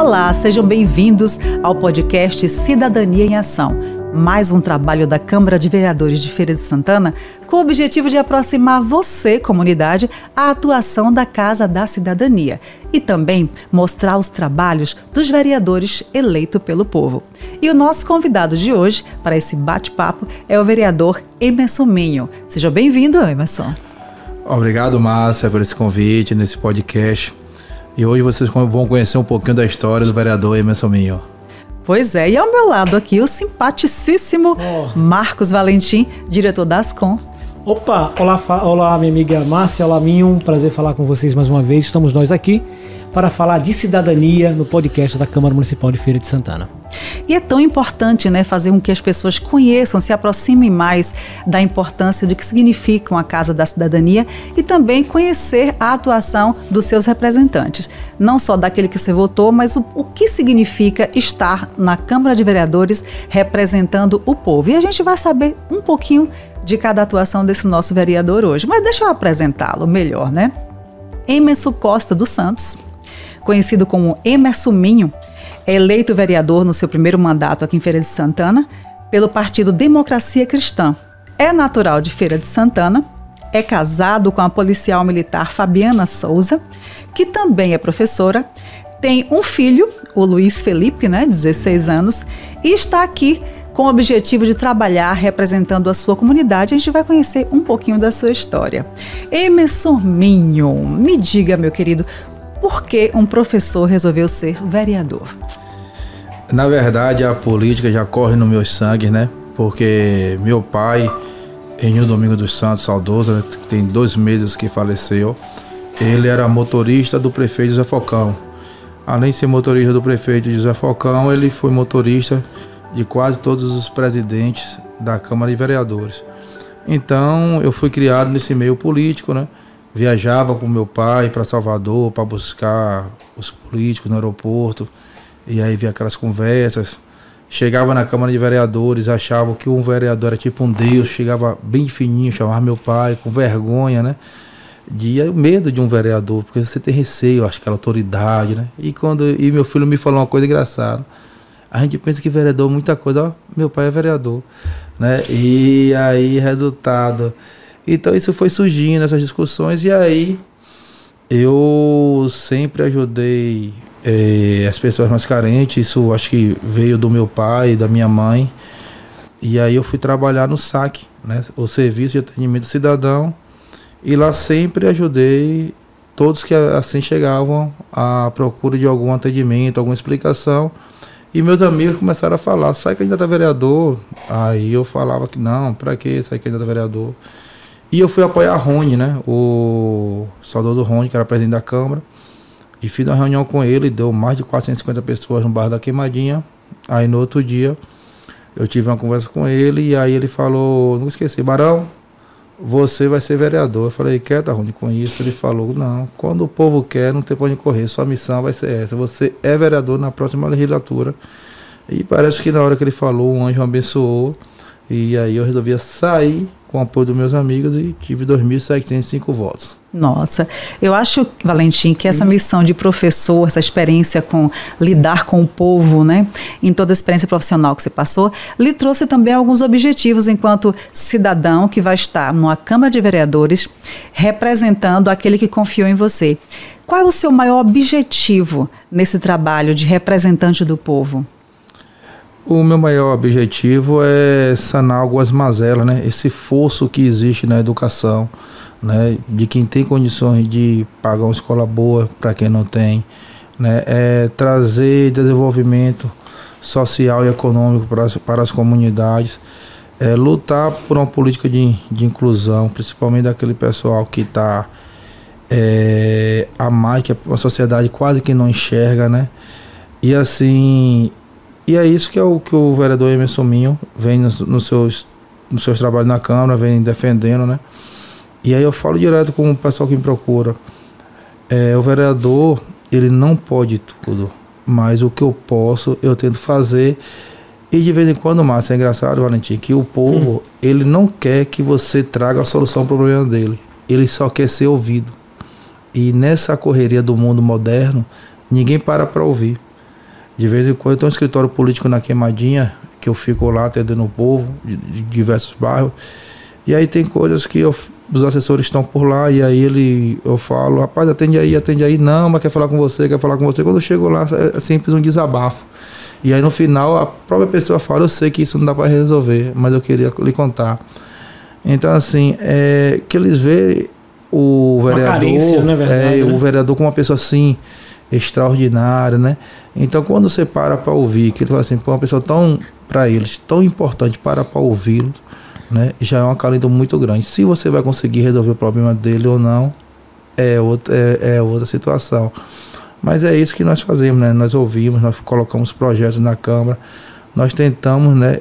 Olá, sejam bem-vindos ao podcast Cidadania em Ação, mais um trabalho da Câmara de Vereadores de Feira de Santana com o objetivo de aproximar você, comunidade, à atuação da Casa da Cidadania e também mostrar os trabalhos dos vereadores eleitos pelo povo. E o nosso convidado de hoje para esse bate-papo é o vereador Emerson Minho. Seja bem-vindo, Emerson. Obrigado, Márcia, por esse convite nesse podcast. E hoje vocês vão conhecer um pouquinho da história do vereador Emerson Minho. Pois é, e ao meu lado aqui o simpaticíssimo Marcos Valentim, diretor da Ascom. Opa, olá minha amiga Márcia, olá Minho, um prazer falar com vocês mais uma vez. Estamos nós aqui para falar de cidadania no podcast da Câmara Municipal de Feira de Santana. E é tão importante, né, fazer com que as pessoas conheçam, se aproximem mais da importância do que significa a Casa da Cidadania e também conhecer a atuação dos seus representantes. Não só daquele que você votou, mas o que significa estar na Câmara de Vereadores representando o povo. E a gente vai saber um pouquinho de cada atuação desse nosso vereador hoje. Mas deixa eu apresentá-lo melhor, né? Emerson Costa dos Santos, conhecido como Emerson Minho, é eleito vereador no seu primeiro mandato aqui em Feira de Santana pelo Partido Democracia Cristã. É natural de Feira de Santana, é casado com a policial militar Fabiana Souza, que também é professora, tem um filho, o Luiz Felipe, 16 anos, e está aqui com o objetivo de trabalhar representando a sua comunidade. A gente vai conhecer um pouquinho da sua história. Emerson Minho, me diga, meu querido, por que um professor resolveu ser vereador? Na verdade, a política já corre no meu sangue, né? Porque meu pai, Enio Domingos dos Santos, saudoso, que tem 2 meses que faleceu, ele era motorista do prefeito José Falcão. Além de ser motorista do prefeito José Falcão, ele foi motorista de quase todos os presidentes da Câmara de Vereadores. Então, eu fui criado nesse meio político, né? Viajava com meu pai para Salvador para buscar os políticos no aeroporto, e aí via aquelas conversas. Chegava na Câmara de Vereadores, achava que um vereador era tipo um deus, chegava bem fininho, chamava meu pai com vergonha, né? Medo de um vereador, porque você tem receio, acho que aquela autoridade, né? E meu filho me falou uma coisa engraçada. A gente pensa que vereador é muita coisa, ó, meu pai é vereador, né? E aí, resultado. Então isso foi surgindo, essas discussões, e aí eu sempre ajudei as pessoas mais carentes. Isso acho que veio do meu pai, da minha mãe, e aí eu fui trabalhar no SAC, né, o Serviço de Atendimento Cidadão, e lá sempre ajudei todos que assim chegavam à procura de algum atendimento, alguma explicação. E meus amigos começaram a falar, sai candidato a vereador. Aí eu falava que não, pra que sair candidato a vereador? E eu fui apoiar a Rony, né? O saudoso Rony, que era presidente da Câmara. E fiz uma reunião com ele, deu mais de 450 pessoas no bairro da Queimadinha. Aí no outro dia, eu tive uma conversa com ele, e aí ele falou, não esqueci, Barão, você vai ser vereador. Eu falei, quer, tá, Rony, com isso? Ele falou, não, quando o povo quer, não tem pra onde correr, sua missão vai ser essa, você é vereador na próxima legislatura. E parece que na hora que ele falou, um anjo me abençoou, e aí eu resolvi sair com o apoio dos meus amigos e tive 2.705 votos. Nossa, eu acho, Valentim, que essa missão de professor, essa experiência com lidar com o povo, né, em toda a experiência profissional que você passou, lhe trouxe também alguns objetivos enquanto cidadão que vai estar numa Câmara de Vereadores representando aquele que confiou em você. Qual é o seu maior objetivo nesse trabalho de representante do povo? O meu maior objetivo é sanar algumas mazelas, né? Esse fosso que existe na educação, né? De quem tem condições de pagar uma escola boa para quem não tem, né? É trazer desenvolvimento social e econômico para as comunidades, lutar por uma política de inclusão, principalmente daquele pessoal que está a mais, que a sociedade quase que não enxerga, né? E assim... E é isso que o vereador Emerson Minho vem nos seus trabalhos na Câmara, vem defendendo, né? E aí eu falo direto com o pessoal que me procura. O vereador, ele não pode tudo, mas o que eu posso, eu tento fazer. E de vez em quando, Márcio, é engraçado, Valentim, que o povo, ele não quer que você traga a solução para o problema dele. Ele só quer ser ouvido. E nessa correria do mundo moderno, ninguém para ouvir. De vez em quando eu tenho um escritório político na Queimadinha, que eu fico lá atendendo o povo de diversos bairros. E aí tem coisas que os assessores estão por lá, e aí eu falo, rapaz, atende aí, não, mas quer falar com você. Quando eu chego lá, é simples um desabafo. E aí no final a própria pessoa fala, eu sei que isso não dá para resolver, mas eu queria lhe contar. Então assim, que eles veem o vereador, carência, não é verdade, né? O vereador como uma pessoa assim, extraordinária, né? Então quando você para ouvir, que ele fala assim, pô, uma pessoa tão, para eles, tão importante para ouvi-lo, né? Já é um acalento muito grande. Se você vai conseguir resolver o problema dele ou não, é outra situação. Mas é isso que nós fazemos, né? Nós ouvimos, nós colocamos projetos na Câmara, nós tentamos, né,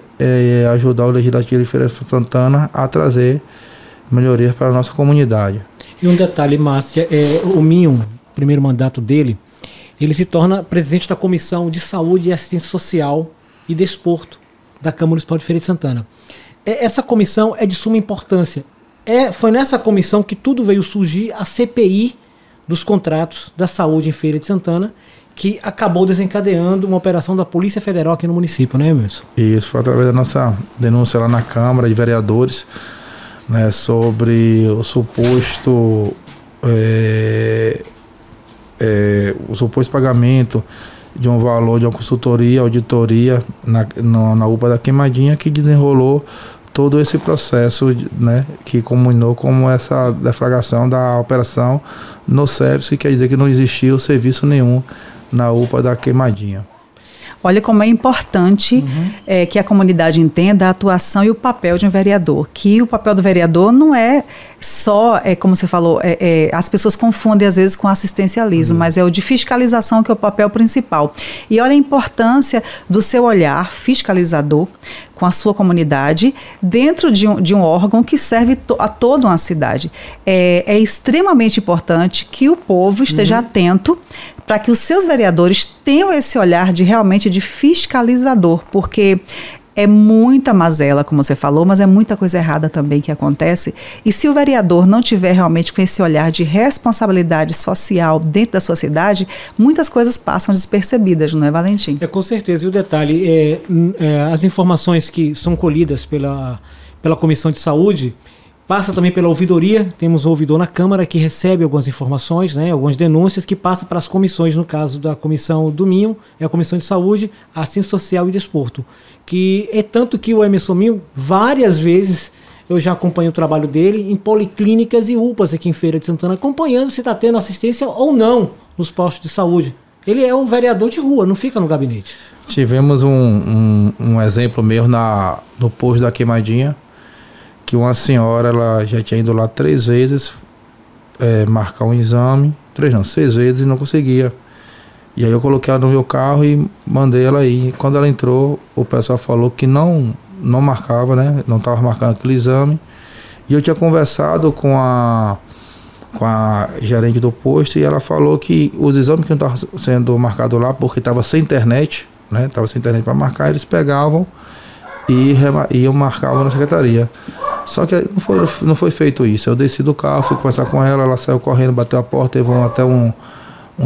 ajudar o Legislativo de Feira de Santana a trazer melhorias para a nossa comunidade. E um detalhe, Márcia, o Minho, primeiro mandato dele, ele se torna presidente da Comissão de Saúde e Assistência Social e Desporto da Câmara Municipal de Feira de Santana. Essa comissão é de suma importância. Foi nessa comissão que tudo veio surgir, a CPI dos contratos da saúde em Feira de Santana, que acabou desencadeando uma operação da Polícia Federal aqui no município, né, Emerson? Isso foi através da nossa denúncia lá na Câmara de Vereadores, né, sobre o suposto pagamento de um valor de uma consultoria, auditoria na UPA da Queimadinha, que desenrolou todo esse processo, né, que culminou como essa deflagração da operação no serviço, que quer dizer que não existiu serviço nenhum na UPA da Queimadinha. Olha como é importante que a comunidade entenda a atuação e o papel de um vereador. Que o papel do vereador não é só, como você falou, as pessoas confundem às vezes com assistencialismo, mas é o de fiscalização que é o papel principal. E olha a importância do seu olhar fiscalizador com a sua comunidade dentro de um órgão que serve a toda uma cidade. É extremamente importante que o povo esteja atento para que os seus vereadores tenham esse olhar realmente de fiscalizador, porque é muita mazela, como você falou, mas é muita coisa errada também que acontece. E se o vereador não tiver realmente com esse olhar de responsabilidade social dentro da sua cidade, muitas coisas passam despercebidas, não é, Valentim? Com certeza. E o detalhe, as informações que são colhidas pela Comissão de Saúde, passa também pela ouvidoria. Temos um ouvidor na Câmara que recebe algumas informações, né, algumas denúncias, que passa para as comissões, no caso da Comissão do Minho, a Comissão de Saúde, Assistência Social e Desporto. Que é tanto que o Emerson Minho, várias vezes, eu já acompanho o trabalho dele em policlínicas e UPAs aqui em Feira de Santana, acompanhando se está tendo assistência ou não nos postos de saúde. Ele é um vereador de rua, não fica no gabinete. Tivemos um exemplo mesmo no posto da Queimadinha, que uma senhora, ela já tinha ido lá 3 vezes marcar um exame, 6 vezes, e não conseguia. E aí eu coloquei ela no meu carro e mandei ela ir. Quando ela entrou, o pessoal falou que não marcava, né? Não estava marcando aquele exame. E eu tinha conversado com a gerente do posto, e ela falou que os exames que não estavam sendo marcados lá, porque estava sem internet, né? Estava sem internet para marcar, eles pegavam e iam marcavam na secretaria. Só que não foi feito isso. Eu desci do carro, fui conversar com ela, ela saiu correndo, bateu a porta, teve até um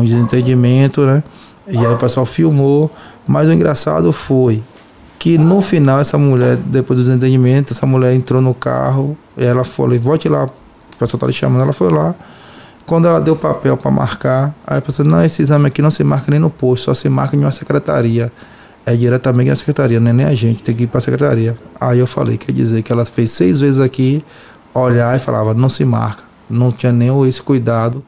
desentendimento, né? E aí o pessoal filmou, mas o engraçado foi que no final essa mulher, depois do desentendimento, essa mulher entrou no carro, e ela falou, volte lá, o pessoal tá lhe chamando, ela foi lá. Quando ela deu o papel para marcar, aí a pessoa, não, esse exame aqui não se marca nem no posto, só se marca em uma secretaria. É diretamente na secretaria, não é nem a gente, tem que ir para a secretaria. Aí eu falei, quer dizer que ela fez 6 vezes aqui, olhar e falava, não se marca. Não tinha nem esse cuidado,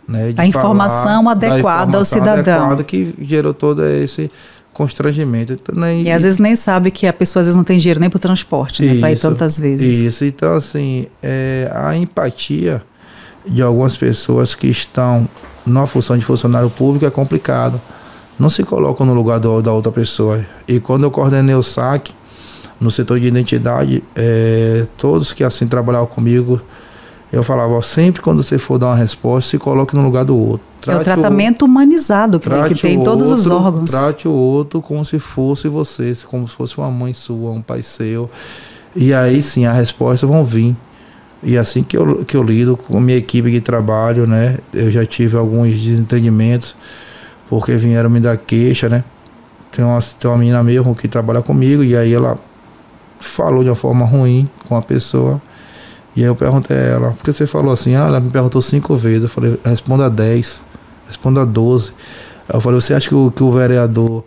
né, de a informação adequada ao cidadão. Adequada, que gerou todo esse constrangimento. Então, né, e às vezes nem sabe que a pessoa às vezes não tem dinheiro nem para o transporte, né, para ir tantas vezes. Isso, então assim, a empatia de algumas pessoas que estão na função de funcionário público é complicado. Não se colocam no lugar da outra pessoa. E quando eu coordenei o SAC, no setor de identidade, todos que assim trabalhavam comigo, eu falava, ó, sempre quando você for dar uma resposta, se coloque no lugar do outro. Trate o tratamento humanizado que tem em todos os órgãos. Trate o outro como se fosse você, como se fosse uma mãe sua, um pai seu. E aí sim, as respostas vão vir. E assim que eu lido com a minha equipe de trabalho, né, eu já tive alguns desentendimentos, porque vieram me dar queixa, né? tem uma menina mesmo que trabalha comigo, e aí ela falou de uma forma ruim com a pessoa. E aí eu perguntei a ela, por que você falou assim? Ela me perguntou 5 vezes. Eu falei, responda 10, responda 12. Aí eu falei, você acha que o vereador,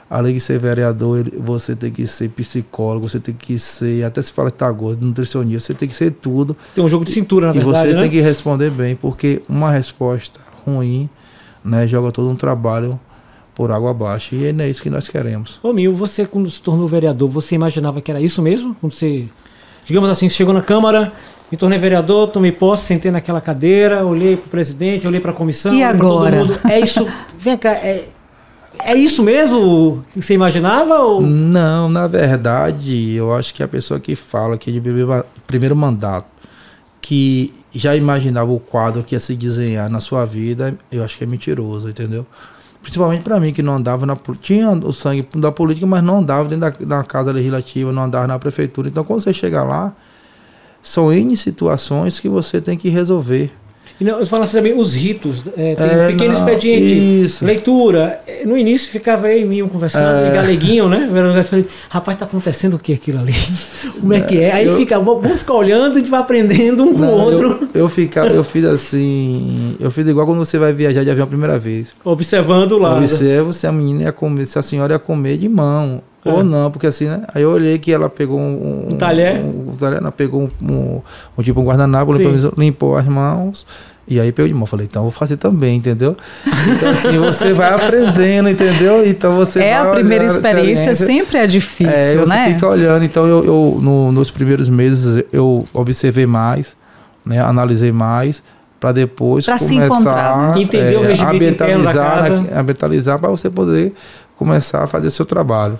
além de ser vereador, você tem que ser psicólogo, você tem que ser, até se fala que tá gordo, nutricionista, você tem que ser tudo. Tem um jogo de cintura, na verdade, e você né? tem que responder bem, porque uma resposta ruim, né, joga todo um trabalho por água abaixo, e não é isso que nós queremos. Ô Mil, você quando se tornou vereador, você imaginava que era isso mesmo? Quando você, digamos assim, chegou na Câmara, me tornei vereador, tomei posse, sentei naquela cadeira, olhei para o presidente, olhei para a comissão, e agora? Todo mundo. É isso, vem cá, é isso mesmo que você imaginava? Ou? Não, na verdade, eu acho que a pessoa que fala que de primeiro mandato, que já imaginava o quadro que ia se desenhar na sua vida, eu acho que é mentiroso, entendeu? Principalmente para mim, que não andava tinha o sangue da política, mas não andava dentro da casa legislativa, não andava na prefeitura. Então, quando você chega lá, são N situações que você tem que resolver. E não, eu falo assim também, os ritos, tem um pequeno expediente, isso. leitura. No início ficava eu e Minho conversando, em galeguinho, né? Eu falei, rapaz, tá acontecendo o que aquilo ali? Como é que é? Aí vamos ficar olhando, a gente vai aprendendo um com o outro. Eu fiz assim, eu fiz igual quando você vai viajar de avião a primeira vez. Observando lá. Observo se a menina ia comer, se a senhora ia comer de mão. Ou não, porque assim, né? Aí eu olhei que ela pegou um talher. Ela pegou um guardanapo, limpou as mãos. E aí pegou de mão. Falei, então vou fazer também, entendeu? Então assim, você vai aprendendo, entendeu? Então você vai a primeira experiência sempre é difícil, né? Você fica olhando. Então nos primeiros meses eu observei mais, né? Analisei mais, para depois começar entender o regimento interno da casa. Ambientalizar para você poder começar a fazer seu trabalho.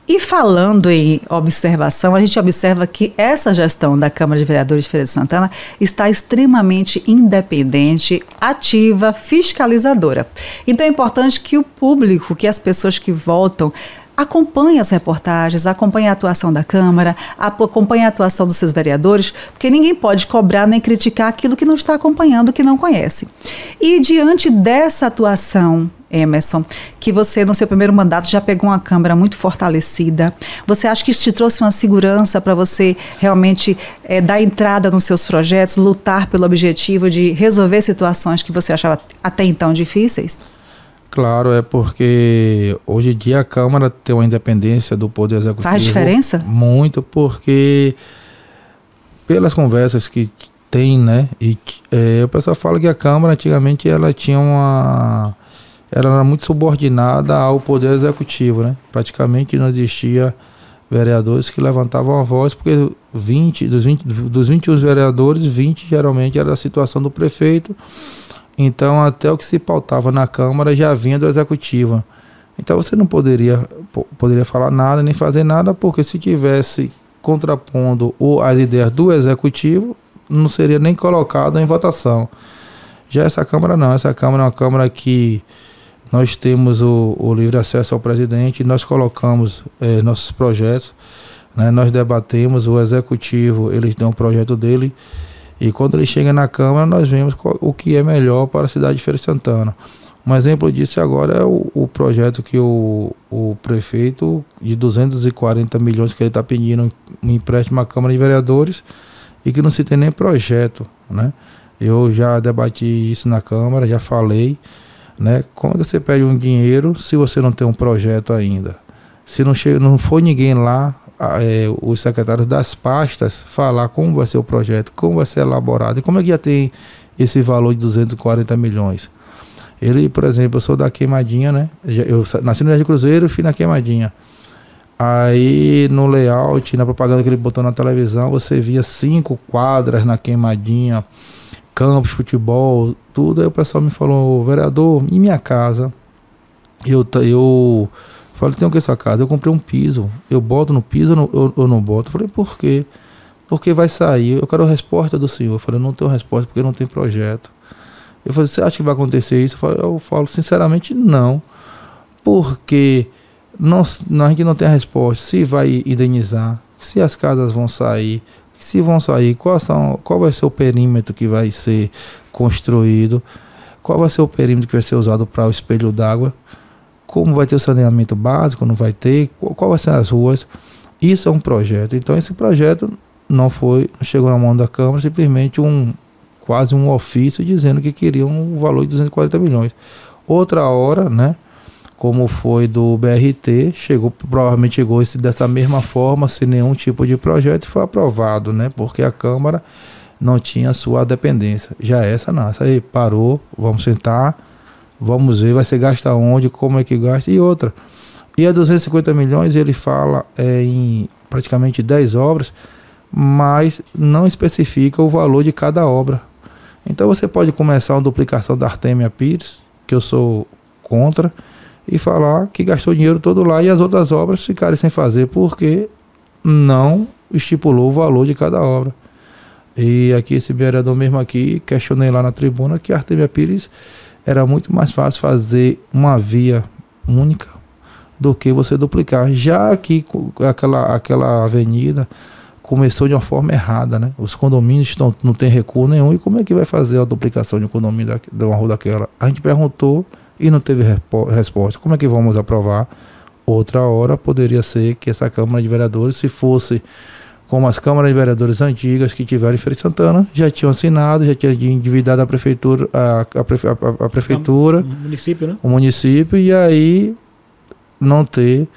E falando em observação, a gente observa que essa gestão da Câmara de Vereadores de Feira de Santana está extremamente independente, ativa, fiscalizadora. Então é importante que o público, que as pessoas que votam, acompanhe as reportagens, acompanhe a atuação da Câmara, acompanhe a atuação dos seus vereadores, porque ninguém pode cobrar nem criticar aquilo que não está acompanhando, que não conhece. E diante dessa atuação, Emerson, que você no seu primeiro mandato já pegou uma Câmara muito fortalecida, você acha que isso te trouxe uma segurança para você realmente dar entrada nos seus projetos, lutar pelo objetivo de resolver situações que você achava até então difíceis? Claro, é porque hoje em dia a Câmara tem uma independência do Poder Executivo. Faz diferença? Muito, porque pelas conversas que tem, né, e o pessoal fala que a Câmara antigamente ela era muito subordinada ao Poder Executivo, né? Praticamente não existia vereadores que levantavam a voz, porque dos 21 vereadores, 20 geralmente era a situação do prefeito. Então até o que se pautava na Câmara já vinha do Executivo. Então você não poderia falar nada, nem fazer nada, porque se tivesse contrapondo as ideias do Executivo, não seria nem colocado em votação. Já essa Câmara não, essa Câmara é uma Câmara que nós temos o livre acesso ao presidente, nós colocamos nossos projetos, né, nós debatemos, o Executivo, ele tem um projeto dele, e quando ele chega na Câmara, nós vemos o que é melhor para a cidade de Feira de Santana. Um exemplo disso agora é o projeto que o prefeito, de 240 milhões que ele está pedindo um empréstimo à Câmara de Vereadores, e que não se tem nem projeto, né? Eu já debati isso na Câmara, já falei, né? Como você pede um dinheiro se você não tem um projeto ainda? Se não foi ninguém lá, os secretários das pastas, falar como vai ser o projeto, como vai ser elaborado, e como é que já tem esse valor de 240 milhões. Ele, por exemplo, eu sou da Queimadinha, né? Eu nasci no Jardim Cruzeiro e fui na Queimadinha. Aí no layout, na propaganda que ele botou na televisão, você via 5 quadras na Queimadinha, campos, futebol, tudo. Aí o pessoal me falou, vereador, em minha casa, eu falei, tem o que sua casa? Eu comprei um piso, eu boto no piso ou não boto? Eu falei, por quê? Porque vai sair, eu quero a resposta do senhor. Eu falei, não tenho resposta porque não tem projeto. Eu falei, você acha que vai acontecer isso? Eu falo sinceramente, não. Porque a gente não tem a resposta, se vai indenizar, se as casas vão sair, se vão sair, qual vai ser o perímetro que vai ser construído, qual vai ser o perímetro que vai ser usado para o espelho d'água, como vai ter o saneamento básico, não vai ter, qual vai ser as ruas. Isso é um projeto. Então esse projeto não chegou na mão da Câmara, simplesmente quase um ofício dizendo que queriam um valor de 240 milhões. Outra hora, né, como foi do BRT, provavelmente chegou dessa mesma forma, sem nenhum tipo de projeto, e foi aprovado, né, porque a Câmara não tinha sua dependência. Já essa não, essa aí parou, vamos sentar, vamos ver, vai ser gasta onde, como é que gasta, e outra. E a 250 milhões, ele fala em praticamente 10 obras, mas não especifica o valor de cada obra. Então você pode começar uma duplicação da Artemia Pires, que eu sou contra, e falar que gastou dinheiro todo lá e as outras obras ficarem sem fazer, porque não estipulou o valor de cada obra. E aqui esse vereador mesmo aqui, questionei lá na tribuna que a Artemia Pires era muito mais fácil fazer uma via única do que você duplicar, já que aquela avenida começou de uma forma errada, né? Os condomínios não tem recuo nenhum, e como é que vai fazer a duplicação de um condomínio de uma rua daquela? A gente perguntou e não teve resposta. Como é que vamos aprovar? Outra hora poderia ser que essa Câmara de Vereadores, se fosse como as câmaras de vereadores antigas que tiveram em Feira de Santana, já tinham assinado, já tinham endividado a prefeitura, a prefeitura, o município, e aí não ter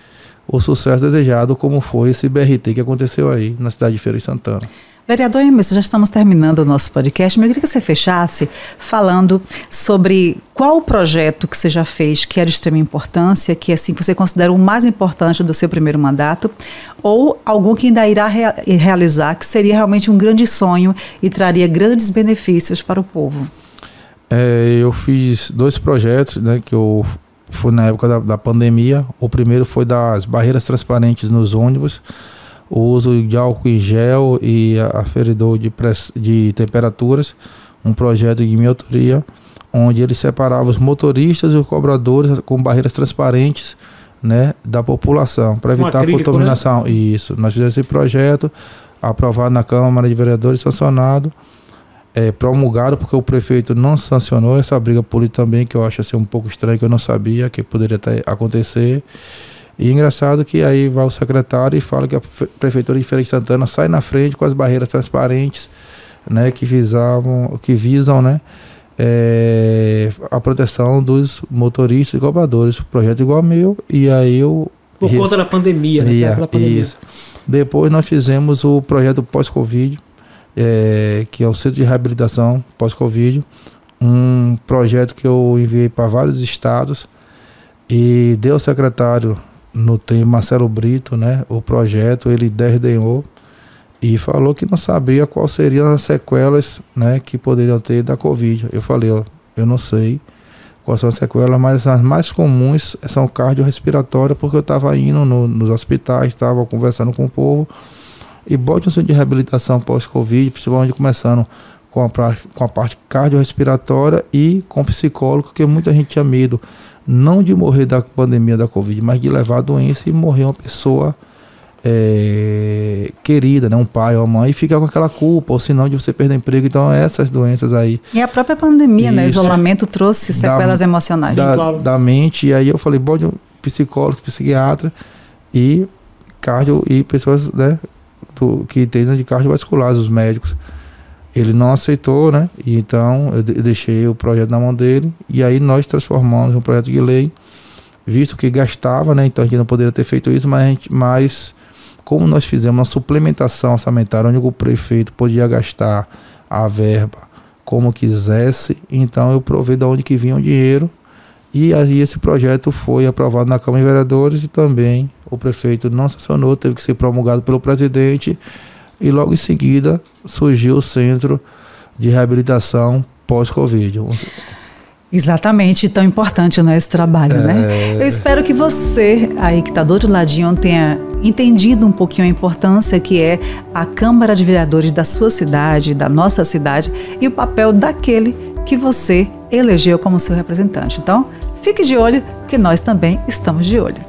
o sucesso desejado, como foi esse BRT que aconteceu aí na cidade de Feira de Santana. Vereador Emerson, já estamos terminando o nosso podcast, mas eu queria que você fechasse falando sobre qual o projeto que você já fez que é de extrema importância, que assim você considera o mais importante do seu primeiro mandato, ou algum que ainda irá realizar, que seria realmente um grande sonho e traria grandes benefícios para o povo. Eu fiz 2 projetos, né, que eu fui na época da pandemia. O primeiro foi das barreiras transparentes nos ônibus, o uso de álcool em gel e aferidor de temperaturas, um projeto de minha autoria, onde ele separava os motoristas e os cobradores com barreiras transparentes, né, da população, para evitar a contaminação. Né? Isso, nós fizemos esse projeto, aprovado na Câmara de Vereadores, sancionado, promulgado, porque o prefeito não sancionou essa briga política também, que eu acho assim um pouco estranho, que eu não sabia que poderia acontecer. E engraçado que aí vai o secretário e fala que a Prefeitura de Feira de Santana sai na frente com as barreiras transparentes, né, que visam, né, a proteção dos motoristas e cobradores. Projeto igual ao meu, e aí eu... Por conta da pandemia, né? Pela pandemia. Isso. Depois nós fizemos o projeto pós-Covid, que é o Centro de Reabilitação pós-Covid, um projeto que eu enviei para vários estados e deu ao secretário no tempo, Marcelo Brito, né, o projeto. Ele desdenhou e falou que não sabia quais seriam as sequelas, né, que poderiam ter da Covid. Eu falei, eu não sei quais são as sequelas, mas as mais comuns são cardiorrespiratórias, porque eu estava indo nos hospitais, estava conversando com o povo, e bote um centro de reabilitação pós-Covid, principalmente começando com a parte cardiorrespiratória e com psicólogo, porque muita gente tinha medo, não de morrer da pandemia da Covid, mas de levar a doença e morrer uma pessoa querida, né? Um pai ou uma mãe, e ficar com aquela culpa, ou senão de você perder emprego. Então essas doenças aí. E a própria pandemia, né? O isolamento trouxe sequelas emocionais. Da mente. E aí eu falei, bote um psicólogo, psiquiatra e cardio, e pessoas, né, que tem de cardiovascular, os médicos. Ele não aceitou, né? E então eu deixei o projeto na mão dele, e aí nós transformamos em um projeto de lei, visto que gastava, né? Então a gente não poderia ter feito isso, mas como nós fizemos uma suplementação orçamentária, onde o prefeito podia gastar a verba como quisesse, então eu provei de onde que vinha o dinheiro, e aí esse projeto foi aprovado na Câmara de Vereadores, e também o prefeito não sancionou, teve que ser promulgado pelo presidente. E logo em seguida surgiu o Centro de Reabilitação pós-Covid. Exatamente, tão importante, né, esse trabalho, né? Eu espero que você, aí que está do outro ladinho, tenha entendido um pouquinho a importância que é a Câmara de Vereadores da sua cidade, da nossa cidade, e o papel daquele que você elegeu como seu representante. Então, fique de olho, que nós também estamos de olho.